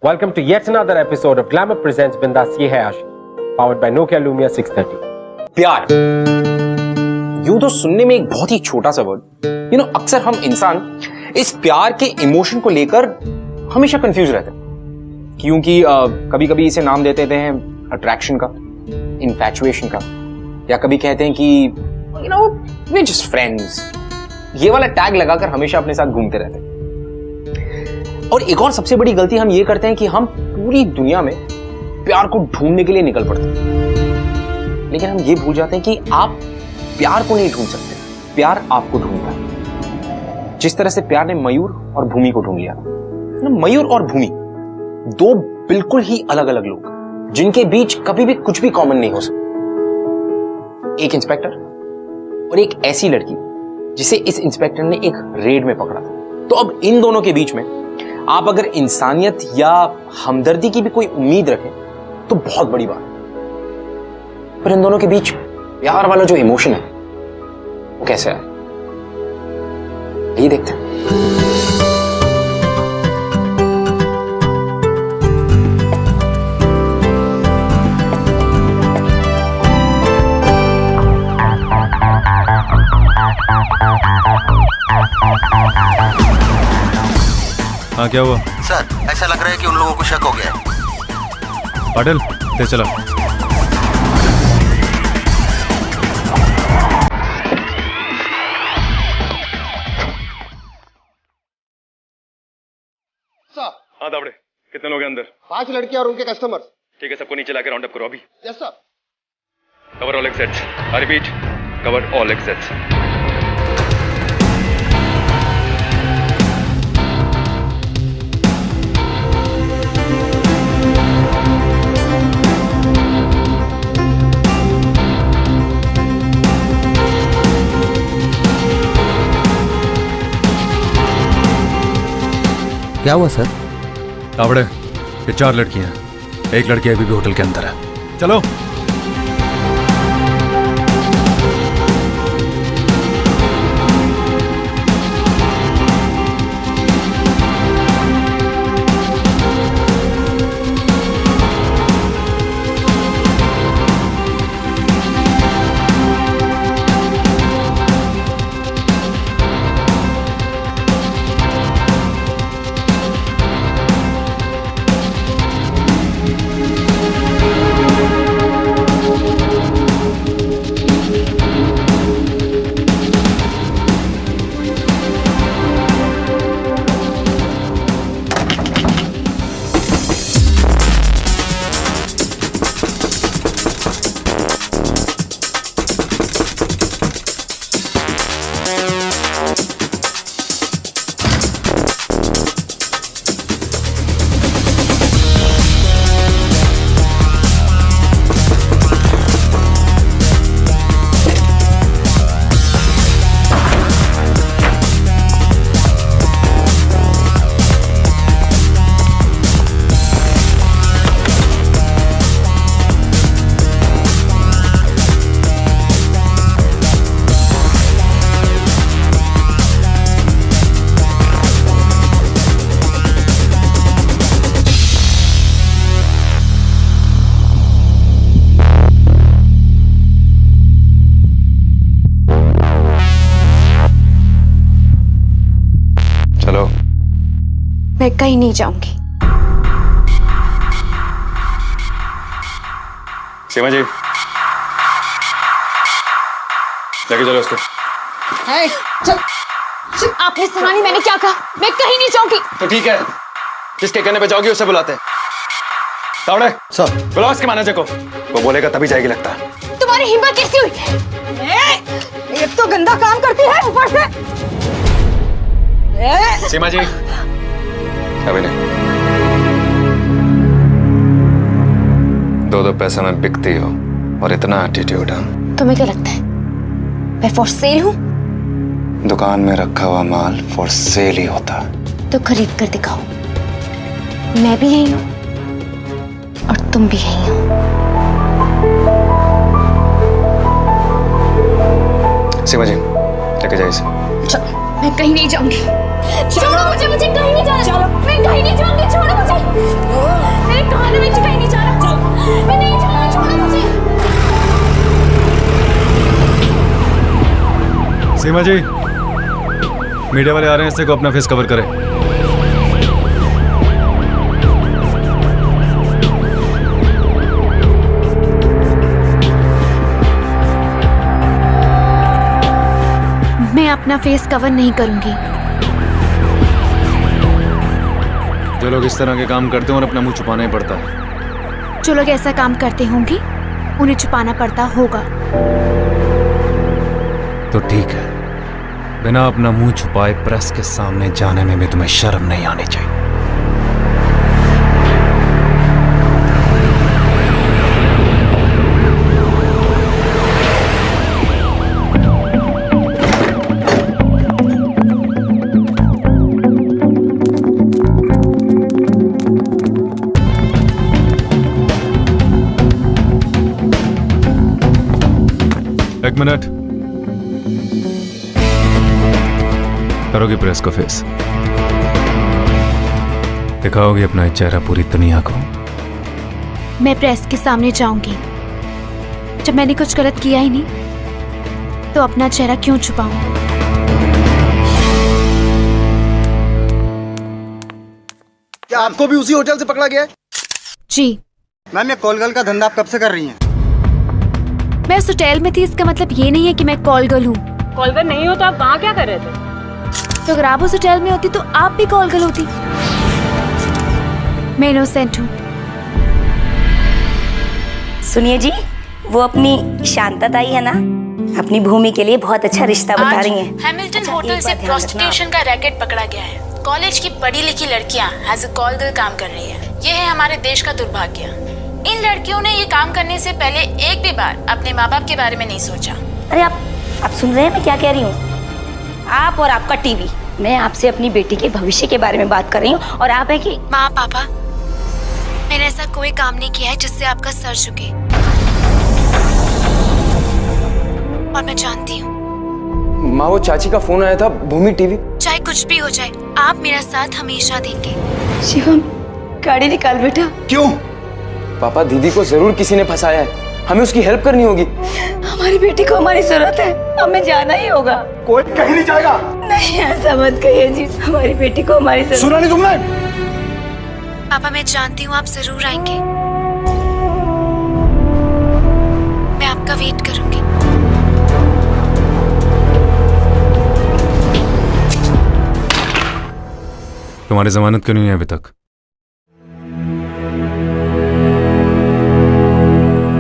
Welcome to yet another episode of Glamour Presents Bindas Ye Hai Ashi, powered by Nokia Lumia 630. प्यार यूं तो सुनने में एक बहुत ही छोटा सा वर्ड, अक्सर हम इंसान इस प्यार के इमोशन को लेकर हमेशा कंफ्यूज रहते हैं, क्योंकि कभी कभी इसे नाम देते हैं अट्रैक्शन का, इन्फैचुएशन का, या कभी कहते हैं कि we're just friends। ये वाला टैग लगाकर हमेशा अपने साथ घूमते रहते हैं। और एक और सबसे बड़ी गलती हम ये करते हैं कि हम पूरी दुनिया में प्यार को ढूंढने के लिए निकल पड़ते हैं, लेकिन हम ये भूल जाते हैं कि आप प्यार को नहीं ढूंढ सकते, प्यार आपको ढूंढता है। जिस तरह से प्यार ने मयूर और भूमि को ढूंढ लिया। मयूर और भूमि दो बिल्कुल ही अलग अलग लोग, जिनके बीच कभी भी कुछ भी कॉमन नहीं हो सकता। एक इंस्पेक्टर और एक ऐसी लड़की जिसे इस इंस्पेक्टर ने एक रेड में पकड़ा था। तो अब इन दोनों के बीच में आप अगर इंसानियत या हमदर्दी की भी कोई उम्मीद रखें तो बहुत बड़ी बात है। पर इन दोनों के बीच प्यार वाला जो इमोशन है वो कैसे है, ये देखते हैं। हाँ, क्या हुआ? सर, ऐसा लग रहा है कि उन लोगों को शक हो गया है। पाटिल, ते चला। हाँ दावड़े, कितने लोग हैं अंदर? 5 लड़कियां और उनके कस्टमर। ठीक है, सबको नीचे लाकर राउंड अप करो अभी। Yes sir. Cover all exits. I repeat, cover all exits. क्या हुआ सर? दावड़े, ये 4 लड़कियां हैं, एक लड़की अभी भी होटल के अंदर है। चलो। मैं कहीं नहीं जाऊंगी। सीमा जी, लेके चलो उसको। आपने सुना नहीं मैंने क्या कहा? मैं कहीं नहीं जाऊंगी। तो ठीक है, जिसके कहने पे जाओगी उसे बुलाते हैं। दावड़े सर, बुलाओ उसके मैनेजर को, वो बोलेगा तभी जाएगी लगता है। तुम्हारी हिम्मत कैसी हुई? एक तो गंदा काम करती है, ऊपर से। सीमा जी, अभी नहीं। 2 पैसे में बिकती हो और इतना एटीट्यूड है। तुम्हें क्या लगता है मैं फॉर सेल हूँ? दुकान में रखा हुआ माल फॉर सेल ही होता। तो खरीद कर दिखाओ। मैं भी यही हूँ और तुम भी यही हो। सीमा जी, लेके जाइए इसे। मैं कहीं नहीं जाऊंगी। छोड़ो मुझे, मुझे कहीं नहीं जाना। मैं कहीं नहीं जाऊंगी, छोड़ो मुझे। सीमा जी, मीडिया वाले आ रहे हैं, इससे को अपना फेस कवर करें। मैं अपना फेस कवर नहीं करूंगी। जो लोग इस तरह के काम करते हैं और अपना मुंह छुपाना ही पड़ता है। जो लोग ऐसा काम करते होंगे उन्हें छुपाना पड़ता होगा। तो ठीक है, बिना अपना मुंह छुपाए प्रेस के सामने जाने में भी तुम्हें शर्म नहीं आनी चाहिए। एक मिनट, करोगी प्रेस को फेस, दिखाओगी अपना चेहरा पूरी दुनिया को। मैं प्रेस के सामने जाऊंगी। जब मैंने कुछ गलत किया ही नहीं तो अपना चेहरा क्यों छुपाऊं? क्या आपको भी उसी होटल से पकड़ा गया है? जी। मैम, ये कॉल गर्ल का धंधा आप कब से कर रही हैं? मैं उस होटल में थी, इसका मतलब ये नहीं है कि मैं कॉल गर्ल हूँ। कॉल गर्ल नहीं हो तो आप वहाँ क्या कर रहे थे? तो अगर आप उस होटल में होती तो आप भी कॉल गर्ल होती। मैं इनोसेंट हूँ। सुनिए जी, वो अपनी शांता ताई है ना, अपनी भूमि के लिए बहुत अच्छा रिश्ता बता रही हैं। हैमिल्टन होटल से प्रोस्टिट्यूशन का रैकेट पकड़ा गया है। कॉलेज की पढ़ी लिखी लड़कियां एज अ कॉल गर्ल काम कर रही है। ये है हमारे देश का दुर्भाग्य। इन लड़कियों ने ये काम करने से पहले एक भी बार अपने माँ बाप के बारे में नहीं सोचा। अरे आप सुन रहे हैं मैं क्या कह रही हूँ? आप और आपका टीवी। मैं आपसे अपनी बेटी के भविष्य के बारे में बात कर रही हूँ और आप है कि माँ पापा, मैंने ऐसा कोई काम नहीं किया है जिससे आपका सर झुके। और मैं जानती हूँ माँ, वो चाची का फोन आया था, भूमि टीवी। चाहे कुछ भी हो जाए, आप मेरा साथ हमेशा देंगे। शिवम, गाड़ी निकाल बेटा। क्यों? पापा, दीदी को जरूर किसी ने फंसाया है, हमें उसकी हेल्प करनी होगी। हमारी बेटी को हमारी जरूरत है, हमें जाना ही होगा। कोई कहीं नहीं जाएगा। नहीं, ऐसा मत कहिए जी, हमारी बेटी को हमारी जरूरत। सुना नहीं तुमने? पापा, मैं जानती हूँ आप जरूर आएंगे। मैं आपका वेट करूंगी। तुम्हारी जमानत क्यों नहीं है अभी तक?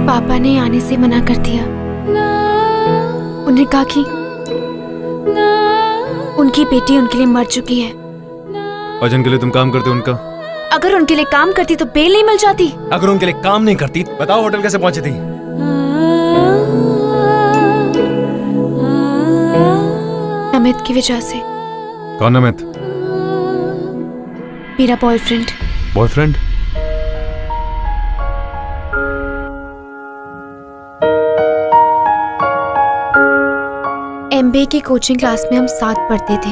पापा ने आने से मना कर दिया। उन्हें कहा कि उनकी बेटी उनके लिए मर चुकी है। और जिनके लिए तुम काम करते हो उनका? अगर उनके लिए काम करती तो बेल नहीं मिल जाती। अगर उनके लिए काम नहीं करती, बताओ होटल कैसे पहुंची थी? अमित की वजह से। कौन अमित? मेरा बॉयफ्रेंड। बॉयफ्रेंड? एमबीए की कोचिंग क्लास में हम साथ पढ़ते थे।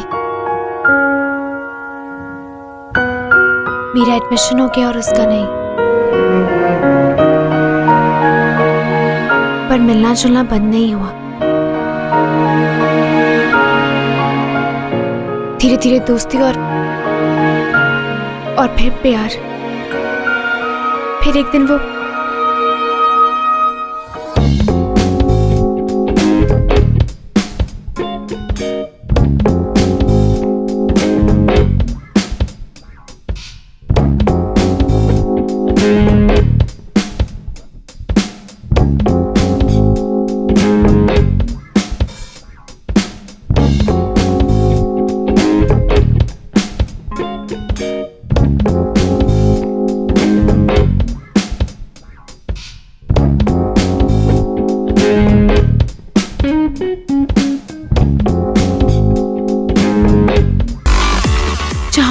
मेरा एडमिशन हो गया और उसका नहीं। पर मिलना जुलना बंद नहीं हुआ। धीरे धीरे दोस्ती और फिर प्यार। फिर एक दिन वो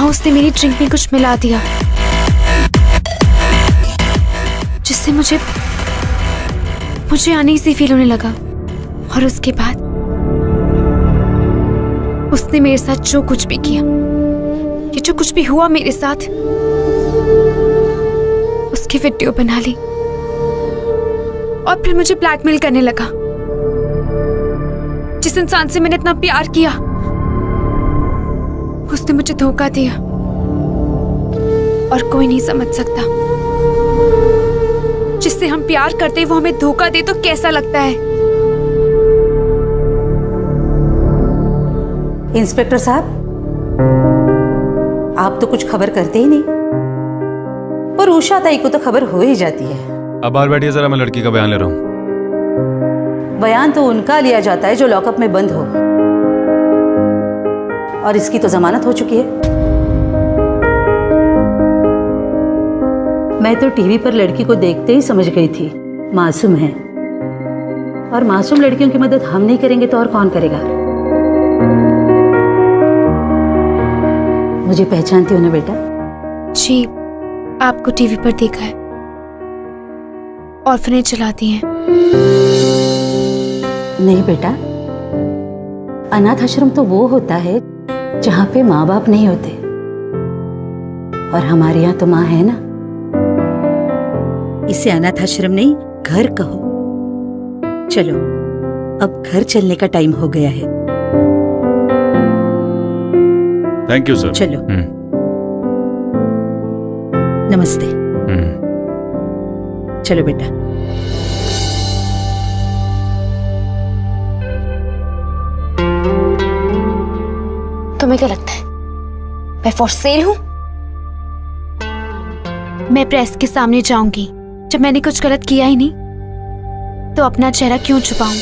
उसने मेरी ड्रिंक में कुछ मिला दिया जिससे मुझे अनईजी फील होने लगा। और उसके बाद उसने मेरे साथ जो कुछ भी किया, ये जो कुछ भी हुआ मेरे साथ, उसकी वीडियो बना ली और फिर मुझे ब्लैकमेल करने लगा जिस इंसान से मैंने इतना प्यार किया उसने मुझे धोखा दिया, और कोई नहीं समझ सकता जिससे हम प्यार करते वो हमें धोखा दे तो कैसा लगता है। इंस्पेक्टर साहब, आप तो कुछ खबर करते ही नहीं, पर उषा ताई को तो खबर हो ही जाती है। अब बाहर बैठिए जरा, मैं लड़की का बयान ले रहा हूँ। बयान तो उनका लिया जाता है जो लॉकअप में बंद हो, और इसकी तो जमानत हो चुकी है। मैं तो टीवी पर लड़की को देखते ही समझ गई थी मासूम है, और मासूम लड़कियों की मदद हम नहीं करेंगे तो और कौन करेगा। मुझे पहचानती हो ना बेटा? जी, आपको टीवी पर देखा है। ऑर्फनेज चलाती हैं। नहीं बेटा, अनाथ आश्रम तो वो होता है जहां पे माँ बाप नहीं होते, और हमारे यहाँ तो माँ है ना। इसे अनाथ आश्रम नहीं, घर कहो। चलो, अब घर चलने का टाइम हो गया है। Thank you sir. चलो। नमस्ते। चलो बेटा। तुम्हें क्या लगता है मैं फॉर सेल हूँ? मैं प्रेस के सामने जाऊंगी। जब मैंने कुछ गलत किया ही नहीं तो अपना चेहरा क्यों छुपाऊं?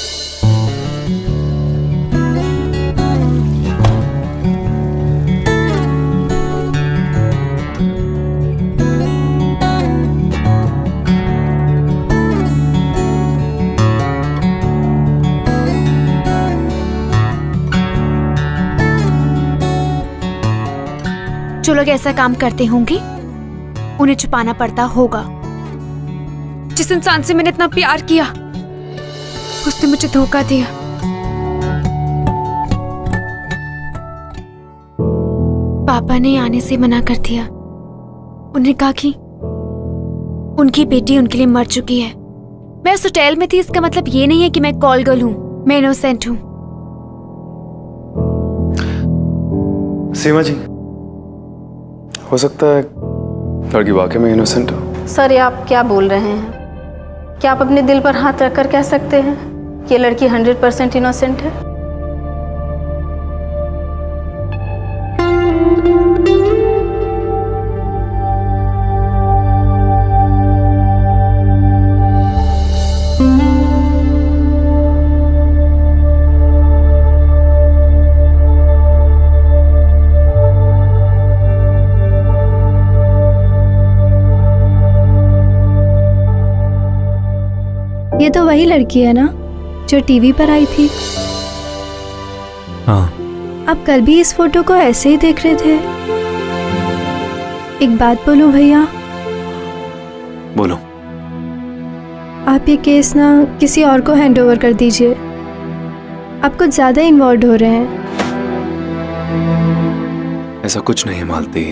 जो लोग ऐसा काम करते होंगे उन्हें छुपाना पड़ता होगा। जिस इंसान से मैंने इतना प्यार किया उसने मुझे धोखा दिया। पापा ने आने से मना कर दिया। उन्हें कहा कि उनकी बेटी उनके लिए मर चुकी है। मैं उस होटल में थी, इसका मतलब ये नहीं है कि मैं कॉल गर्ल हूँ। मैं इनोसेंट हूँ। सीमा जी, हो सकता है लड़की वाकई में इनोसेंट हो। सर, ये आप क्या बोल रहे हैं? क्या आप अपने दिल पर हाथ रखकर कह सकते हैं कि ये लड़की 100% इनोसेंट है? ये तो वही लड़की है ना जो टीवी पर आई थी? हाँ। आप कल भी इस फोटो को ऐसे ही देख रहे थे। एक बात बोलूं भैया? बोलो। आप ये केस ना किसी और को हैंड ओवर कर दीजिए। आप कुछ ज्यादा इन्वॉल्व हो रहे हैं। ऐसा कुछ नहीं मालती।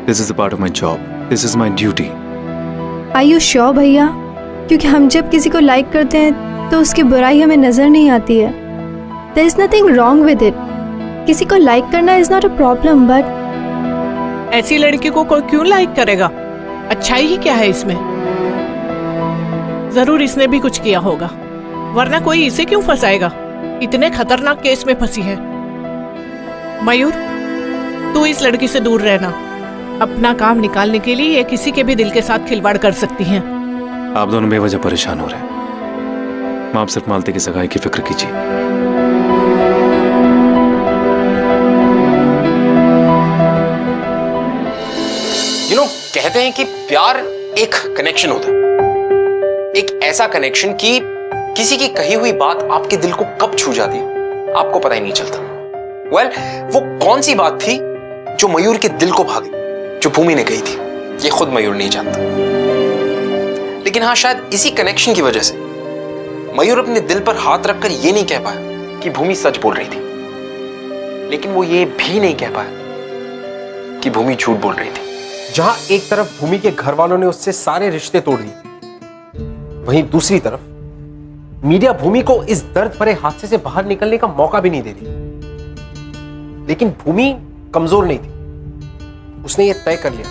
This is a part of my job. This is my duty. Are you sure भैया? क्योंकि हम जब किसी को लाइक करते हैं तो उसकी बुराई हमें नजर नहीं आती है। There is nothing wrong with it. किसी को लाइक करना is not a problem, but ऐसी लड़की को कोई क्यों लाइक करेगा? अच्छाई ही क्या है इसमें? जरूर इसने भी कुछ किया होगा, वरना कोई इसे क्यों फंसाएगा? इतने खतरनाक केस में फंसी है। मयूर, तू इस लड़की से दूर रहना। अपना काम निकालने के लिए ये किसी के भी दिल के साथ खिलवाड़ कर सकती है। आप दोनों बेवजह परेशान हो रहे हैं। आप सिर्फ मालती की सगाई की फिक्र कीजिए। कहते हैं कि प्यार एक कनेक्शन होता है, एक ऐसा कनेक्शन कि किसी की कही हुई बात आपके दिल को कब छू जाती है आपको पता ही नहीं चलता। वो कौन सी बात थी जो मयूर के दिल को भागी, जो भूमि ने कही थी, ये खुद मयूर नहीं जानता। लेकिन हाँ, शायद इसी कनेक्शन की वजह से मयूर अपने दिल पर हाथ रखकर यह नहीं कह पाया कि भूमि सच बोल रही थी, लेकिन वो ये भी नहीं कह पाया कि भूमि झूठ बोल रही थी। जहां एक तरफ भूमि के घर वालों ने उससे सारे रिश्ते तोड़ दिए, वहीं दूसरी तरफ मीडिया भूमि को इस दर्द भरे हादसे से बाहर निकलने का मौका भी नहीं दे रही। लेकिन भूमि कमजोर नहीं थी। उसने यह तय कर लिया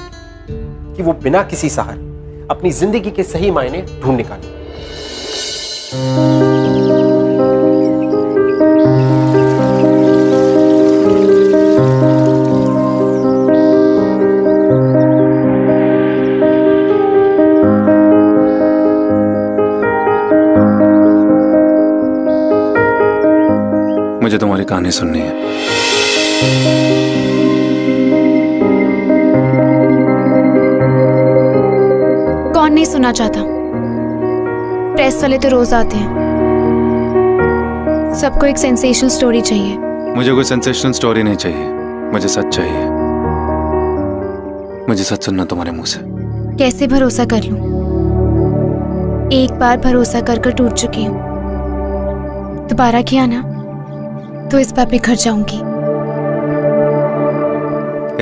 कि वो बिना किसी सहारे अपनी जिंदगी के सही मायने ढूंढ निकाले। मुझे तुम्हारी कहानी सुननी है। कौन नहीं सुनना चाहता? प्रेस वाले तो रोज आते हैं। सबको एक सेंसेशनल स्टोरी चाहिए। मुझे कोई सेंसेशनल स्टोरी नहीं चाहिए, मुझे सच चाहिए। मुझे सच सुनना तुम्हारे मुंह से। कैसे भरोसा कर लूं? एक बार भरोसा कर कर टूट चुकी हूं। दोबारा किया ना तो इस बार बिखर जाऊंगी।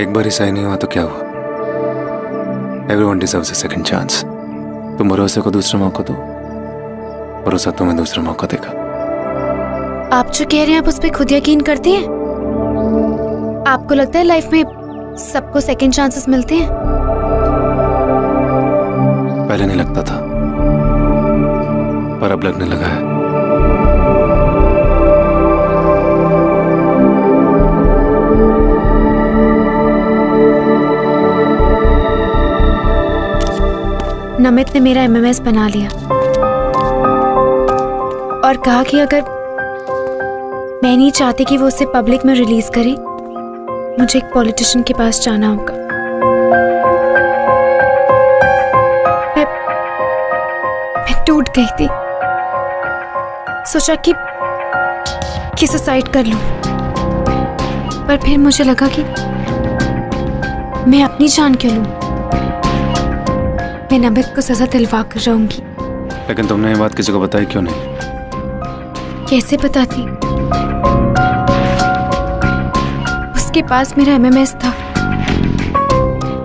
एक बार ही सही नहीं हुआ तो क्या हुआ? Everyone deserves a second chance. तुम भरोसे को दूसरा मौका दो, भरोसा तुम्हें दूसरा मौका देगा। आप जो कह रहे हैं आप उस पर खुद यकीन करती हैं? आपको लगता है लाइफ में सबको सेकंड चांसेस मिलते हैं? पहले नहीं लगता था, पर अब लगने लगा है। नमित ने मेरा MMS बना लिया और कहा कि अगर मैं नहीं चाहती कि वो उसे पब्लिक में रिलीज करे, मुझे एक पॉलिटिशियन के पास जाना होगा। मैं टूट गई थी। सोचा कि सुसाइड कर लूं, पर फिर मुझे लगा कि मैं अपनी जान क्यों लूं? मैं नमित को सजा दिलवा कर रहूंगी। लेकिन तुमने ये बात किसी को बताई क्यों नहीं? कैसे बताती? उसके पास मेरा MMS था।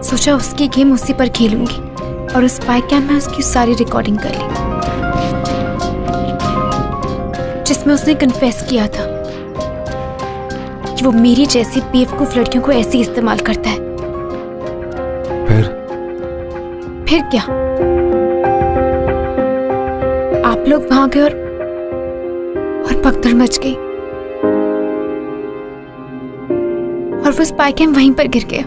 सोचा उसकी गेम उसी पर खेलूंगी और उस स्पाई कैम में उसकी सारी रिकॉर्डिंग कर ली, जिसमें उसने कन्फेस किया था कि वो मेरी जैसी बेवकूफ लड़कियों को ऐसे इस्तेमाल करता है। फिर क्या? आप लोग वहां गए और भगदड़ मच गई और वो स्पाई कैम वहीं पर गिर गया।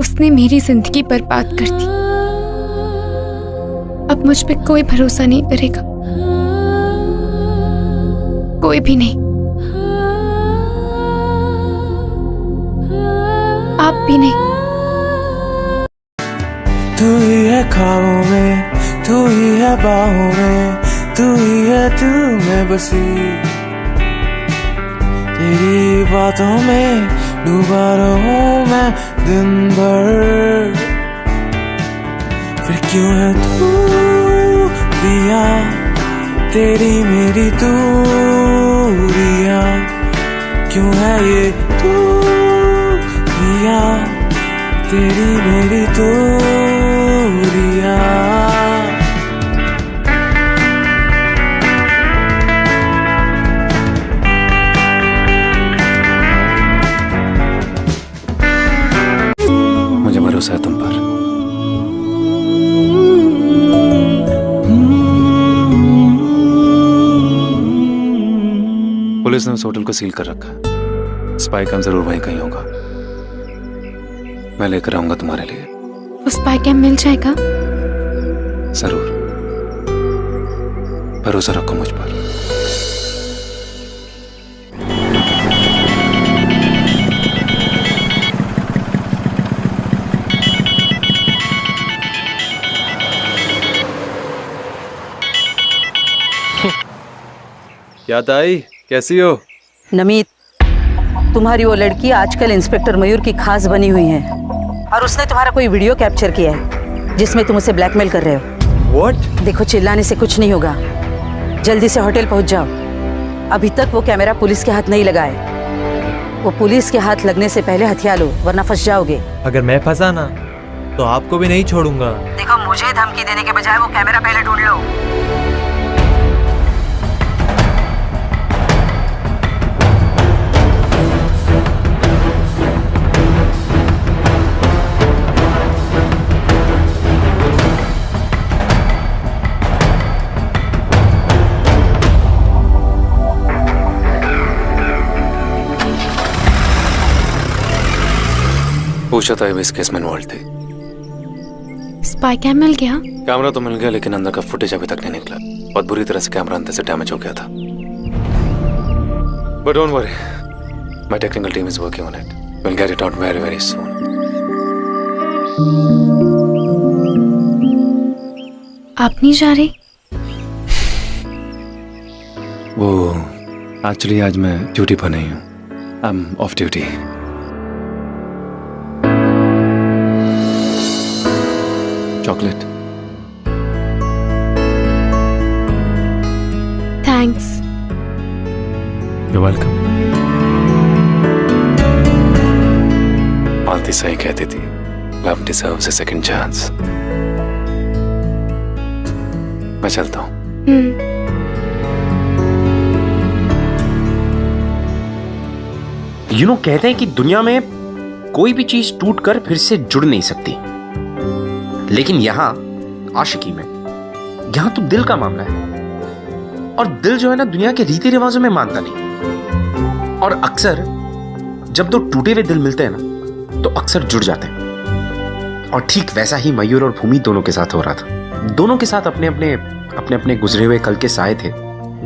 उसने मेरी जिंदगी बर्बाद कर दी। अब मुझ पे कोई भरोसा नहीं करेगा, कोई भी नहीं, आप भी नहीं। तू ही है ख्वाबों में, तू ही है बाहों में, तू ही है दिल में बसी। तेरी बातों में डूबा रहूं मैं दिन भर। फिर क्यों है दूरियां, तेरी मेरी दूरियां, क्यों है ये दूरियां, तेरी मेरी दूरियां। मुझे भरोसा है तुम पर। पुलिस ने उस होटल को सील कर रखा है। स्पाई कैम जरूर वहीं कहीं होगा। मैं लेकर आऊंगा तुम्हारे लिए। वो स्पाई कैम मिल जाएगा? जरूर, भरोसा रखो मुझ पर। क्या ताई, कैसी हो? नमित, तुम्हारी वो लड़की आजकल इंस्पेक्टर मयूर की खास बनी हुई है और उसने तुम्हारा कोई वीडियो कैप्चर किया है जिसमें तुम उसे ब्लैकमेल कर रहे हो। What? देखो, चिल्लाने से कुछ नहीं होगा। जल्दी से होटल पहुंच जाओ। अभी तक वो कैमरा पुलिस के हाथ नहीं लगा है। वो पुलिस के हाथ लगने से पहले हथियार लो, वरना फंस जाओगे। अगर मैं फंसा ना तो आपको भी नहीं छोड़ूंगा। देखो, मुझे धमकी देने के बजाय वो कैमरा पहले ढूंढ लो। पूछा था इस केस में इन्वॉल्व थे। स्पाई कैम मिल गया? कैमरा तो मिल गया, लेकिन अंदर का फुटेज अभी तक नहीं निकला। बहुत बुरी तरह से कैमरा अंदर से डैमेज हो गया था। But don't worry, my technical team is working on it. Will get it out very very soon. आप नहीं जा रहे? वो एक्चुअली आज मैं ड्यूटी पर नहीं हूँ। I am off duty. Chocolate. Thanks. You welcome. मालती सही कहती थी, love deserves a second chance. मैं चलता हूँ। यू नो, कहते हैं कि दुनिया में कोई भी चीज टूटकर फिर से जुड़ नहीं सकती, लेकिन यहां आशिकी में, यहां तो दिल का मामला है। और दिल जो है ना, दुनिया के रीति रिवाजों में मानता नहीं। और अक्सर जब दो टूटे हुए दिल मिलते हैं ना, तो अक्सर जुड़ जाते हैं। और ठीक वैसा ही मयूर और भूमि दोनों के साथ हो रहा था। दोनों के साथ अपने अपने गुजरे हुए कल के साए थे।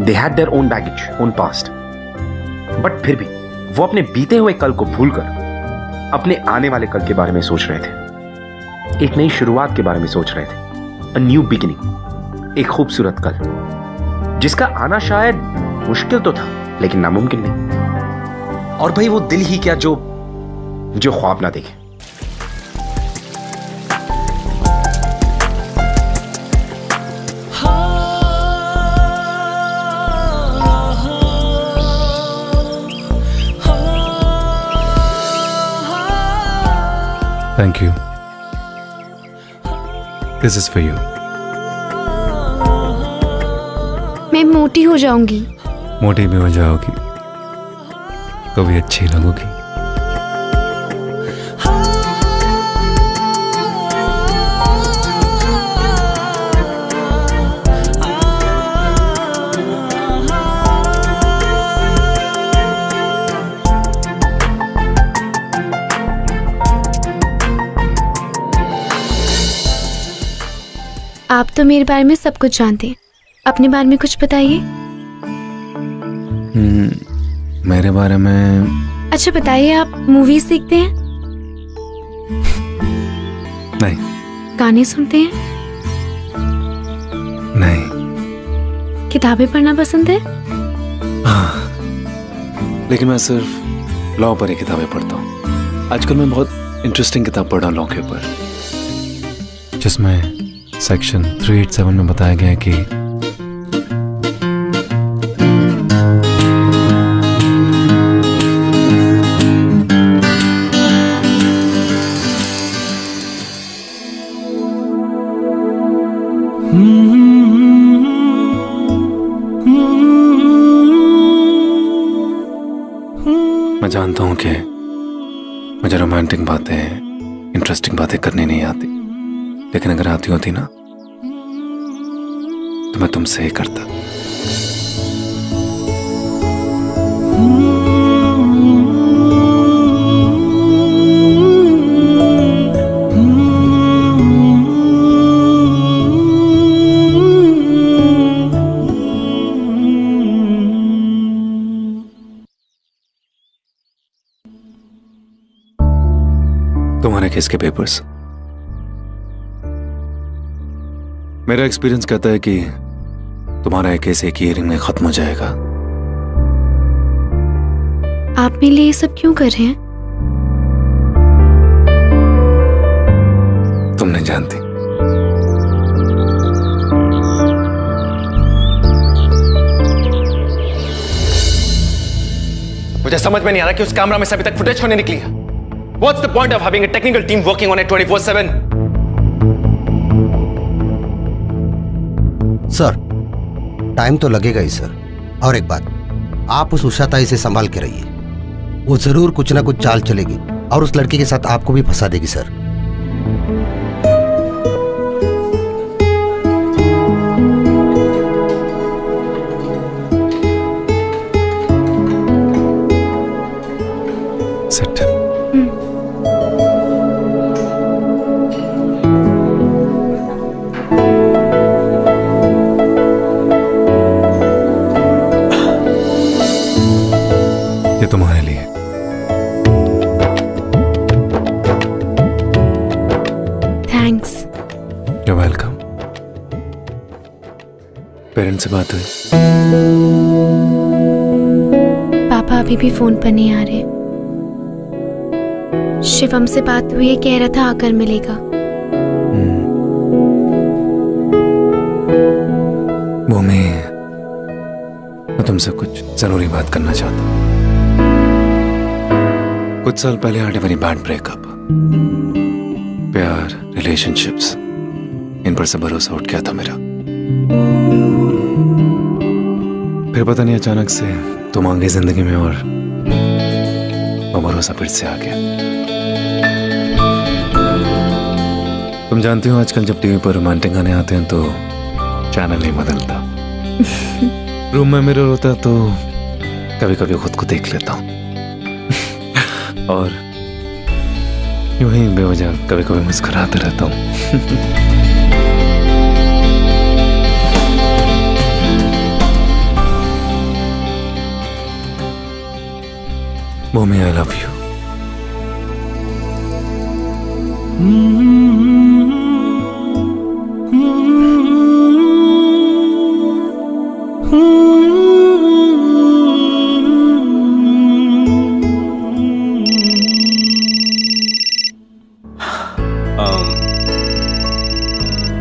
They had their own baggage, own past. But फिर भी वो अपने बीते हुए कल को भूलकर अपने आने वाले कल के बारे में सोच रहे थे। एक नई शुरुआत के बारे में सोच रहे थे। अ न्यू बिगिनिंग, एक खूबसूरत कल जिसका आना शायद मुश्किल तो था, लेकिन नामुमकिन नहीं। और भाई, वो दिल ही क्या जो ख्वाब ना देखे। Thank you. This is for you. मैं मोटी हो जाऊंगी। मोटी भी हो जाओगी तो भी अच्छी लगोगी। आप तो मेरे बारे में सब कुछ जानते हैं, अपने बारे में कुछ बताइए। मेरे बारे में? अच्छा बताइए, आप मूवीज देखते हैं? नहीं। गाने सुनते हैं? नहीं। किताबें पढ़ना पसंद है? हाँ, लेकिन मैं सिर्फ लॉ पर ही किताबें पढ़ता हूँ। आजकल मैं बहुत इंटरेस्टिंग किताब पढ़ रहा हूँ लॉ के ऊपर, जिसमें सेक्शन 387 में बताया गया है कि मैं जानता हूं कि मुझे रोमांटिक बातें, इंटरेस्टिंग बातें करनी नहीं आती, लेकिन अगर आती होती ना तो मैं तुमसे ही करता। तुम्हारे केस के पेपर्स, मेरा एक्सपीरियंस कहता है कि तुम्हारा केस एक हियरिंग में खत्म हो जाएगा। आप मेरे लिए ये सब क्यों कर रहे हैं? तुम नहीं जानती। मुझे समझ में नहीं आ रहा कि उस कैमरा में से अभी तक फुटेज क्यों नहीं निकली है। What's the point of having a technical team working on it 24/7? Sir, time तो लगेगा ही सर। और एक बात, आप उस उषाताई से संभाल के रहिए, वो जरूर कुछ ना कुछ चाल चलेगी और उस लड़की के साथ आपको भी फंसा देगी सर। सेट। ये तुम्हारे लिए। थैंक्स। You're welcome। पेरेंट्स से बात हुई? पापा अभी भी फोन पर नहीं आ रहे। शिवम से बात हुई है, कह रहा था आकर मिलेगा। वो मैं तुमसे कुछ जरूरी बात करना चाहता हूँ। कुछ साल पहले I had a very bad breakup. प्यार, रिलेशनशिप्स, इन पर से भरोसा उठ गया था मेरा। फिर पता नहीं अचानक से तुम आ गई जिंदगी में और वो भरोसा फिर से आ गया। तुम जानती हो आजकल जब टीवी पर रोमांटिक गाने आते हैं तो चैनल नहीं बदलता। रूम में मिरर होता तो कभी कभी खुद को देख लेता हूँ और यूं ही बेवजह कभी कभी मुस्कुराता रहता हूँ। Mummy, I love you.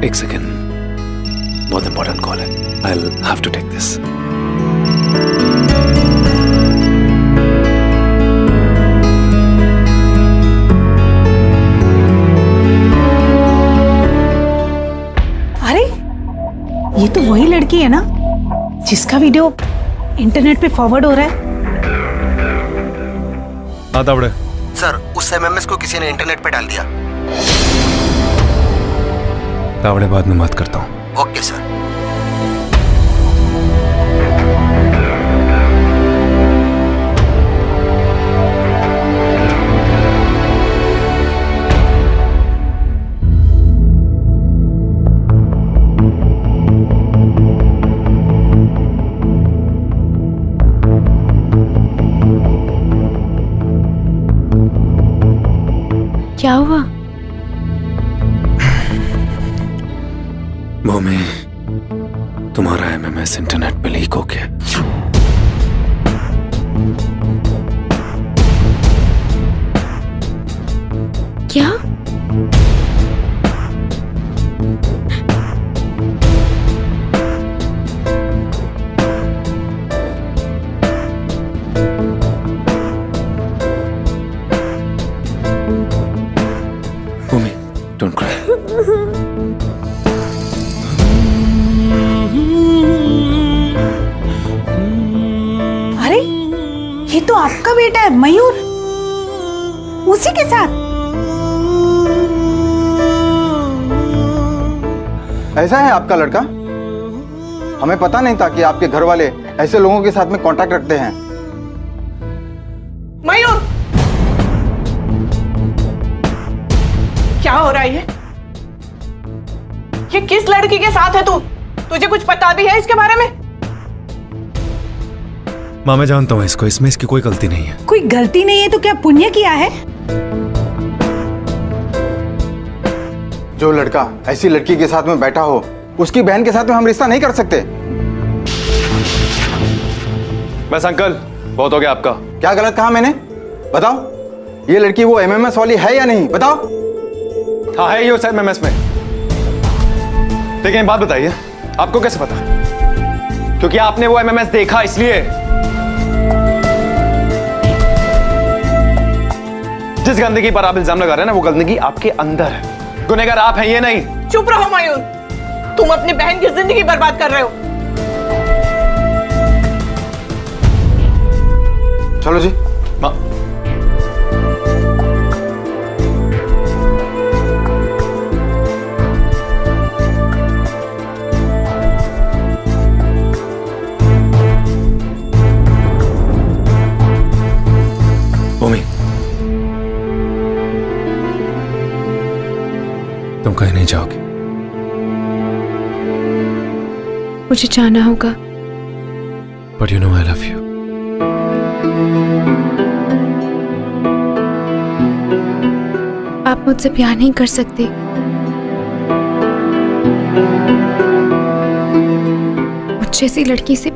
एक सेकेंड, बहुत इंपॉर्टेंट कॉल है। I'll have to take this। अरे ये तो वही लड़की है ना जिसका वीडियो इंटरनेट पे फॉरवर्ड हो रहा है। हाँ तावड़े। सर, उस एमएमएस को किसी ने इंटरनेट पे डाल दिया। तावड़े, बाद में बात करता हूँ। Okay sir. क्या हुआ? भूमि, तुम्हारा एमएमएस इंटरनेट पे लीक हो गया। क्या? भूमि, डोंट क्राई। अरे ये तो आपका बेटा है मयूर, उसी के साथ। ऐसा है आपका लड़का? हमें पता नहीं था कि आपके घर वाले ऐसे लोगों के साथ में कांटेक्ट रखते हैं। मयूर, क्या हो रहा है? ये किस लड़की के साथ है तू? तुझे कुछ पता भी है इसके बारे में? माँ, मैं जानता हूँ इसको, इसमें इसकी कोई गलती नहीं है। कोई गलती नहीं है तो क्या पुण्य किया है? जो लड़का ऐसी लड़की के साथ में बैठा हो, उसकी बहन के साथ में हम रिश्ता नहीं कर सकते। बस अंकल, बहुत हो गया आपका। क्या गलत कहा मैंने? बताओ, ये लड़की वो एमएमएस वाली है या नहीं? बताओ। हाँ है ये उस एमएमएस में। लेकिन बात बताइए, आपको कैसे पता? क्योंकि आपने वो एमएमएस देखा इसलिए। जिस गंदगी पर आप इल्जाम लगा रहे हैं ना, वो गंदगी आपके अंदर है। गुनहगार आप हैं, ये नहीं। चुप रहो मयूर, तुम अपनी बहन की जिंदगी बर्बाद कर रहे हो। चलो जी। माँ, भूमि, तुम कहीं नहीं जाओगे। मुझे जाना होगा। But you know I love you. आप मुझसे प्यार नहीं कर सकते। मुझ जैसी लड़की से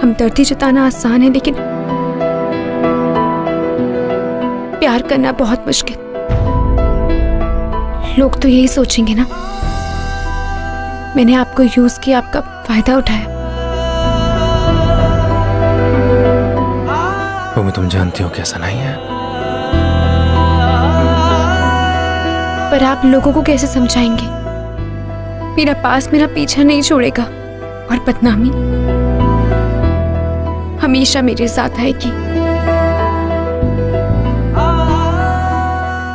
हमदर्दी जताना आसान है, लेकिन प्यार करना बहुत मुश्किल। लोग तो यही सोचेंगे ना, मैंने आपको यूज किया, आपका फायदा उठाया। भूमि, तुम जानती हो कैसा नहीं है। पर आप लोगों को कैसे समझाएंगे? मेरा पास मेरा पीछा नहीं छोड़ेगा और बदनामी हमेशा मेरे साथ आएगी।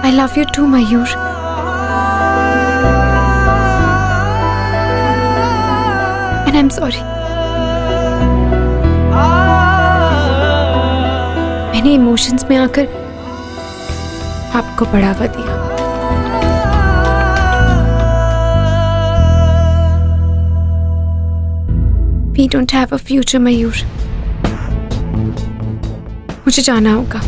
I love you too, Mayur. And I'm sorry। मैंने इमोशंस में आकर आपको बढ़ावा दिया। We don't have a future, मयूर। मुझे जाना होगा।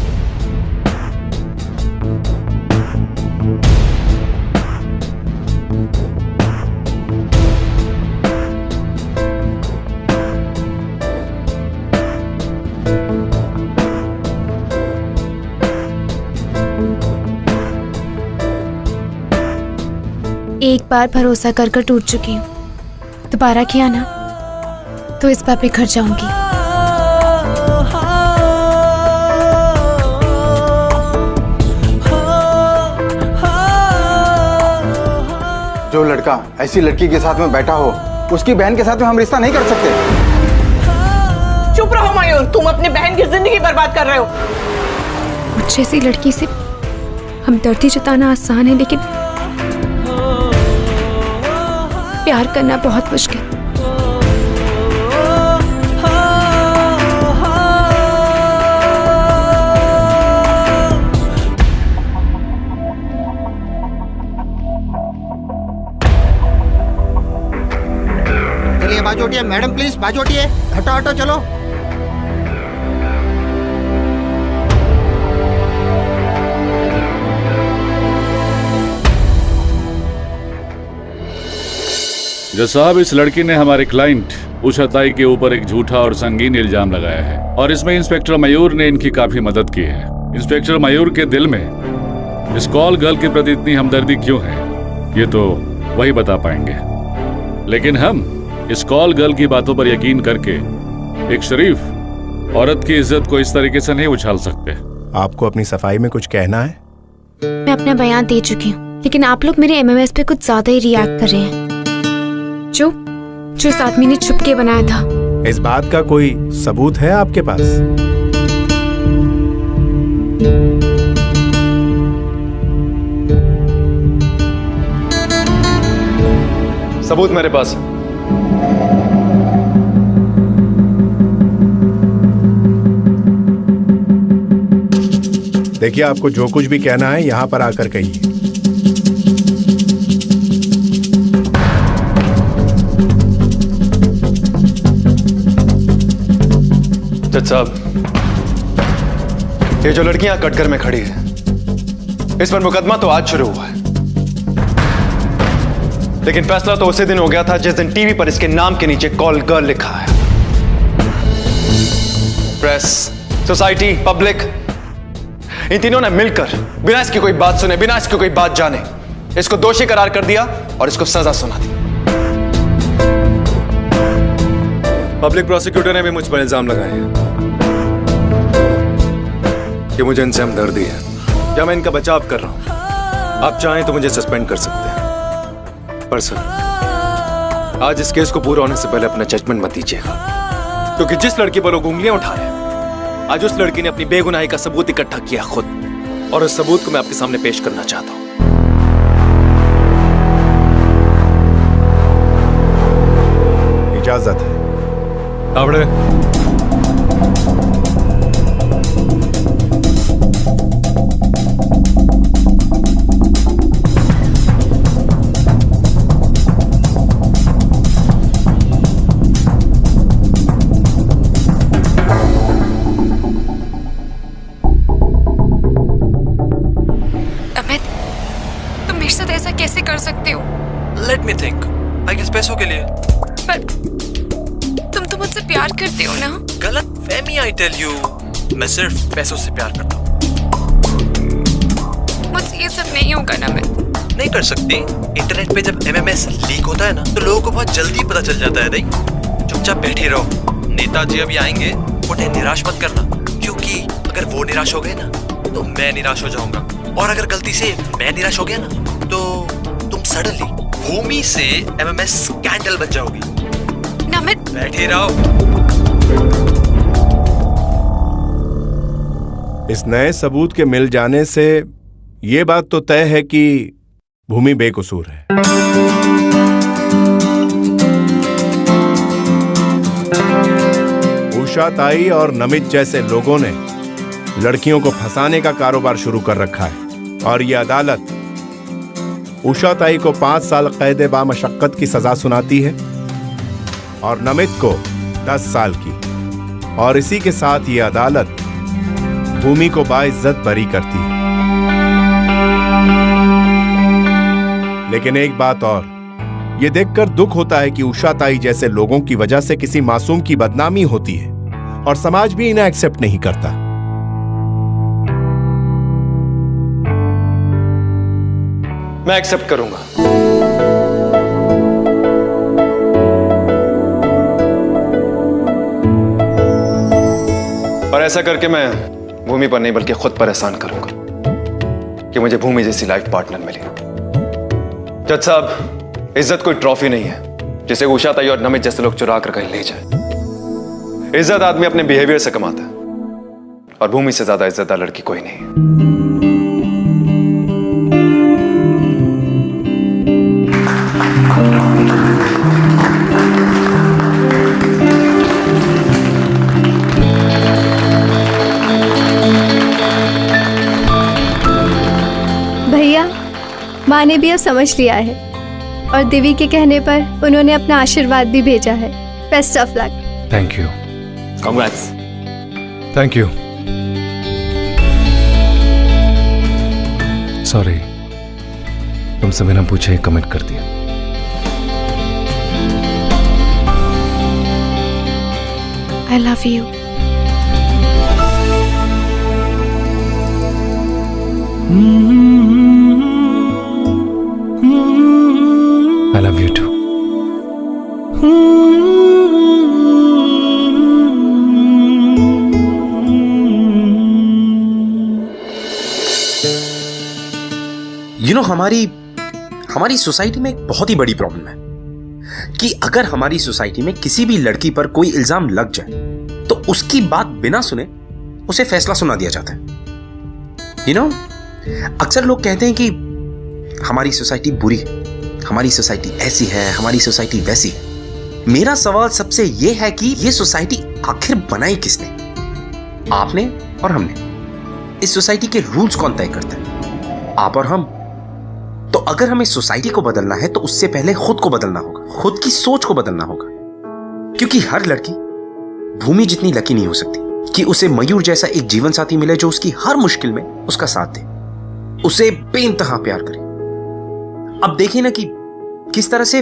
एक बार भरोसा कर कर टूट चुकी हूँ, दोबारा किया ना तो इस बार बिखर जाऊंगी। जो लड़का ऐसी लड़की के साथ में बैठा हो, उसकी बहन के साथ में हम रिश्ता नहीं कर सकते। चुप रहो मयूर, तुम अपनी बहन की जिंदगी बर्बाद कर रहे हो। मुझ जैसी लड़की से हमदर्दी जताना आसान है, लेकिन प्यार करना बहुत मुश्किल। चलिए बाजू हटिए मैडम, प्लीज बाजू हटिए। हटो हटो चलो। जज साहब, इस लड़की ने हमारे क्लाइंट उषा ताई के ऊपर एक झूठा और संगीन इल्जाम लगाया है और इसमें इंस्पेक्टर मयूर ने इनकी काफी मदद की है। इंस्पेक्टर मयूर के दिल में इस कॉल गर्ल के प्रति इतनी हमदर्दी क्यों है, ये तो वही बता पाएंगे। लेकिन हम इस कॉल गर्ल की बातों पर यकीन करके एक शरीफ औरत की इज्जत को इस तरीके से नहीं उछाल सकते। आपको अपनी सफाई में कुछ कहना है? मैं अपना बयान दे चुकी हूँ, लेकिन आप लोग मेरे एमएमएस पे कुछ ज्यादा ही रिएक्ट कर रहे हैं। जो इस आदमी ने छुप के बनाया था। इस बात का कोई सबूत है आपके पास? सबूत मेरे पास। देखिए, आपको जो कुछ भी कहना है यहां पर आकर कहिए। जज साहब, ये जो लड़कियां कटघर में खड़ी है, इस पर मुकदमा तो आज शुरू हुआ है, लेकिन फैसला तो उसी दिन हो गया था जिस दिन टीवी पर इसके नाम के नीचे कॉल गर्ल लिखा है। प्रेस, सोसाइटी, पब्लिक, इन तीनों ने मिलकर बिना इसकी कोई बात सुने, बिना इसकी कोई बात जाने इसको दोषी करार कर दिया और इसको सजा सुना दी। पब्लिक प्रोसिक्यूटर ने भी मुझ पर इल्जाम लगाए हैं। कि मुझे इनसे हमदर्दी है या मैं इनका बचाव कर रहा हूं। आप चाहें तो मुझे सस्पेंड कर सकते हैं, पर सर आज इस केस को पूरा होने से पहले अपना जजमेंट मत दीजिएगा, क्योंकि जिस लड़की पर लोग उंगलियां उठाए आज उस लड़की ने अपनी बेगुनाही का सबूत इकट्ठा किया खुद, और उस सबूत को मैं आपके सामने पेश करना चाहता हूं। इजाजत है। आवड़े। कैसे कर सकते हो? Let me think. I guess पैसों के लिए। पर तुम तो मुझसे प्यार करते हो ना? गलत फहमी, आई टेल यू। मैं सिर्फ पैसों से प्यार करता हूँ। मुझसे ये सब नहीं होगा ना। मैं नहीं कर सकती। इंटरनेट पे जब MMS लीक होता है ना तो लोगों को बहुत जल्दी पता चल जाता है। नहीं, चुपचाप बैठे रहो। नेताजी अभी आएंगे, उन्हें निराश मत करना, क्योंकि अगर वो निराश हो गए ना तो मैं निराश हो जाऊंगा, और अगर गलती से मैं निराश हो गया ना तो तुम सडनली भूमि से MMS स्कैंडल बन जाओगी। नमित, बैठे रहो। इस नए सबूत के मिल जाने से ये बात तो तय है कि भूमि बेकसूर है। उषा ताई और नमित जैसे लोगों ने लड़कियों को फंसाने का कारोबार शुरू कर रखा है, और ये अदालत उषा ताई को 5 साल कैद बामशक्कत की सजा सुनाती है और नमित को 10 साल की, और इसी के साथ ये अदालत भूमि को बाइज्जत बरी करती है। लेकिन एक बात और, ये देखकर दुख होता है कि उषा ताई जैसे लोगों की वजह से किसी मासूम की बदनामी होती है और समाज भी इन्हें एक्सेप्ट नहीं करता। मैं एक्सेप्ट करूंगा। और ऐसा करके मैं भूमि पर नहीं बल्कि खुद पर एहसान करूंगा कि मुझे भूमि जैसी लाइफ पार्टनर मिली। जज साहब, इज्जत कोई ट्रॉफी नहीं है जिसे उषा ताई और नमित जैसे लोग चुरा कर कहीं ले जाए। इज्जत आदमी अपने बिहेवियर से कमाता है, और भूमि से ज्यादा इज्जतदार लड़की कोई नहीं। भैया, माँ ने भी अब समझ लिया है, और दिवी के कहने पर उन्होंने अपना आशीर्वाद भी भेजा है। Best of luck. Thank you. Congrats. Thank you. Sorry, तुमसे बिना पूछे ही कमिट कर दिया। I love you. I love you too. हमारी सोसाइटी में एक बहुत ही बड़ी प्रॉब्लम है कि अगर हमारी सोसाइटी में किसी भी लड़की पर कोई इल्जाम लग जाए तो उसकी बात बिना सुने उसे फैसला सुना दिया जाता है। अक्सर लोग कहते हैं कि हमारी सोसाइटी बुरी है, हमारी सोसाइटी ऐसी है, हमारी सोसाइटी वैसी है। मेरा सवाल सबसे यह है कि यह सोसाइटी आखिर बनाई किसने? आपने और हमने। इस सोसाइटी के रूल्स कौन तय करता है? आप और हम। तो अगर हमें सोसाइटी को बदलना है तो उससे पहले खुद को बदलना होगा, खुद की सोच को बदलना होगा, क्योंकि हर लड़की भूमि जितनी लकी नहीं हो सकती कि उसे मयूर जैसा एक जीवन साथी मिले जो उसकी हर मुश्किल में उसका साथ दे, उसे बेइंतहा प्यार करे। अब देखिए ना कि किस तरह से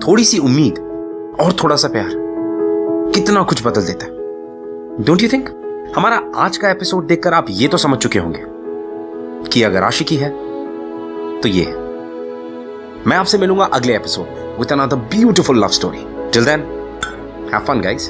थोड़ी सी उम्मीद और थोड़ा सा प्यार कितना कुछ बदल देता है। Don't you think? हमारा आज का एपिसोड देखकर आप ये तो समझ चुके होंगे कि अगर आशिकी है तो ये है। मैं आपसे मिलूंगा अगले एपिसोड में with another beautiful love story. Till then, have fun guys.